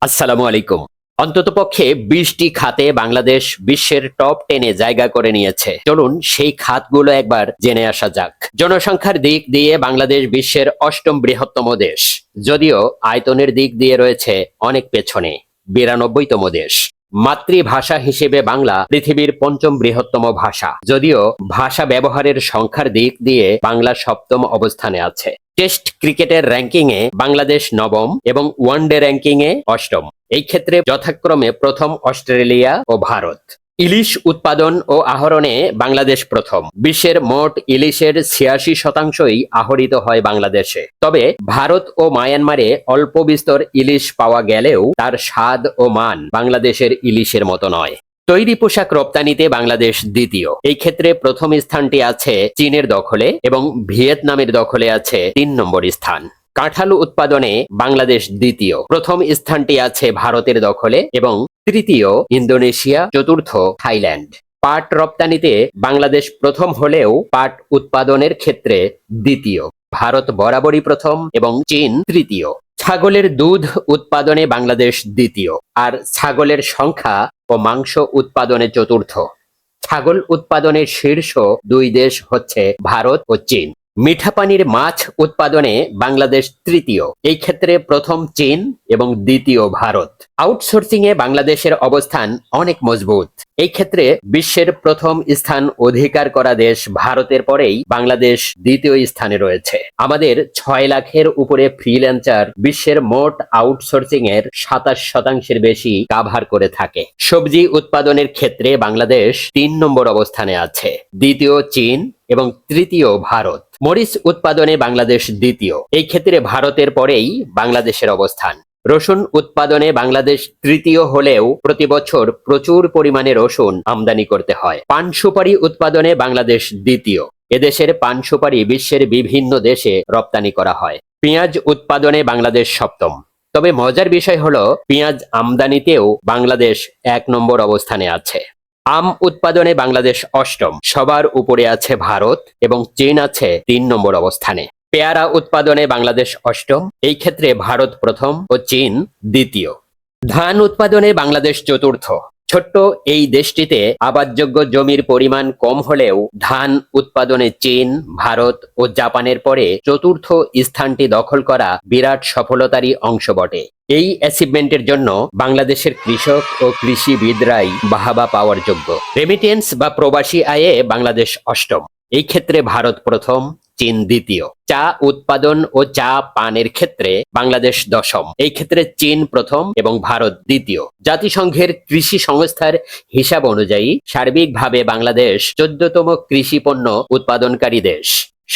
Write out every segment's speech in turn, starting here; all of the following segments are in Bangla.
আসসালামু আলাইকুম। অন্ততপক্ষে ২০টি খাতে বাংলাদেশ বিশ্বের টপ 10-এ জায়গা করে নিয়েছে। চলুন সেই খাতগুলো একবার জেনে আসা যাক। জনসংখ্যার দিক দিয়ে বাংলাদেশ বিশ্বের ৮ম বৃহত্তম দেশ, যদিও আয়তনের দিক দিয়ে রয়েছে অনেক পেছনে, ৯২তম দেশ। মাতৃভাষা হিসেবে বাংলা পৃথিবীর ৫ম বৃহত্তম ভাষা, যদিও ভাষা ব্যবহারের সংখ্যার দিক দিয়ে বাংলা ৭ম অবস্থানে আছে। টেস্ট ক্রিকেটের র্যাঙ্কিংয়ে বাংলাদেশ ৯ম এবং ওয়ানডে র্যাঙ্কিংয়ে ৮ম। এই ক্ষেত্রে যথাক্রমে প্রথম অস্ট্রেলিয়া ও ভারত। ইলিশ উৎপাদন ও আহরণে বাংলাদেশ প্রথম। বিশ্বের মোট ইলিশের ৮৬%ই আহরিত হয় বাংলাদেশে। তবে ভারত ও মায়ানমারে অল্প বিস্তর ইলিশ পাওয়া গেলেও তার স্বাদ ও মান বাংলাদেশের ইলিশের মতো নয়। তৈরি পোশাক রপ্তানিতে বাংলাদেশ দ্বিতীয়। এই ক্ষেত্রে প্রথম স্থানটি আছে চীনের দখলে এবং ভিয়েতনামের দখলে আছে ৩ নম্বর স্থান। কাঁঠাল উৎপাদনে বাংলাদেশ দ্বিতীয়। প্রথম স্থানটি আছে ভারতের দখলে এবং তৃতীয় ইন্দোনেশিয়া, চতুর্থ থাইল্যান্ড। পাট রপ্তানিতে বাংলাদেশ প্রথম হলেও পাট উৎপাদনের ক্ষেত্রে দ্বিতীয়। ভারত বরাবরই প্রথম এবং চীন তৃতীয়। ছাগলের দুধ উৎপাদনে বাংলাদেশ দ্বিতীয়, আর ছাগলের সংখ্যা ও মাংস উৎপাদনে চতুর্থ। ছাগল উৎপাদনের শীর্ষ ২ দেশ হচ্ছে ভারত ও চীন। মিঠা পানির মাছ উৎপাদনে বাংলাদেশ তৃতীয়। এই ক্ষেত্রে প্রথম চীন এবং দ্বিতীয় ভারত। আউটসোর্সিং এ বাংলাদেশের অবস্থান অনেক মজবুত। এই ক্ষেত্রে বিশ্বের প্রথম স্থান অধিকার করা দেশ ভারতের পরেই বাংলাদেশ দ্বিতীয় স্থানে রয়েছে। আমাদের ৬ লাখের উপরে ফ্রিল্যান্সার বিশ্বের মোট আউটসোর্সিং এর ২৭% বেশি কাভার করে থাকে। সবজি উৎপাদনের ক্ষেত্রে বাংলাদেশ ৩ নম্বর অবস্থানে আছে, দ্বিতীয় চীন এবং তৃতীয় ভারত। মরিচ উৎপাদনে বাংলাদেশ দ্বিতীয়। এই ক্ষেত্রে ভারতের পরেই বাংলাদেশের অবস্থান। রসুন উৎপাদনে বাংলাদেশ তৃতীয় হলেও প্রতি বছর প্রচুর পরিমাণে রসুন আমদানি করতে হয়। পান সুপারি উৎপাদনে বাংলাদেশ দ্বিতীয়। এদেশের পান সুপারি বিশ্বের বিভিন্ন দেশে রপ্তানি করা হয়। পেঁয়াজ উৎপাদনে বাংলাদেশ ৭ম। তবে মজার বিষয় হলো পেঁয়াজ আমদানিতেও বাংলাদেশ ১ নম্বর অবস্থানে আছে। আম উৎপাদনে বাংলাদেশ ৮ম। সবার উপরে আছে ভারত এবং চীন আছে ৩ নম্বর অবস্থানে। পেয়ারা উৎপাদনে বাংলাদেশ ৮ম। এই ক্ষেত্রে ভারত প্রথম ও চীন দ্বিতীয়। ধান উৎপাদনে বাংলাদেশ চতুর্থ। ছোট্ট এই দেশটিতে আবাদযোগ্য জমির পরিমাণ কম হলেও ধান উৎপাদনে চীন, ভারত ও জাপানের পরে চতুর্থ স্থানটি দখল করা বিরাট সফলতারই অংশ বটে। এই অ্যাচিভমেন্টের জন্য বাংলাদেশের কৃষক ও কৃষিবিদরাই বাহাবা পাওয়ার যোগ্য। রেমিটেন্স বা প্রবাসী আয়ে বাংলাদেশ ৮ম। এই ক্ষেত্রে ভারত প্রথম, চীন দ্বিতীয়। চা উৎপাদন ও চা পানের ক্ষেত্রে বাংলাদেশ ১০ম। এই ক্ষেত্রে চীন প্রথম এবং ভারত দ্বিতীয়। জাতিসংঘের কৃষি সংস্থার হিসাব অনুযায়ী সার্বিকভাবে বাংলাদেশ ১৪তম কৃষি পণ্য উৎপাদনকারী দেশ।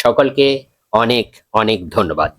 সকলকে অনেক অনেক ধন্যবাদ।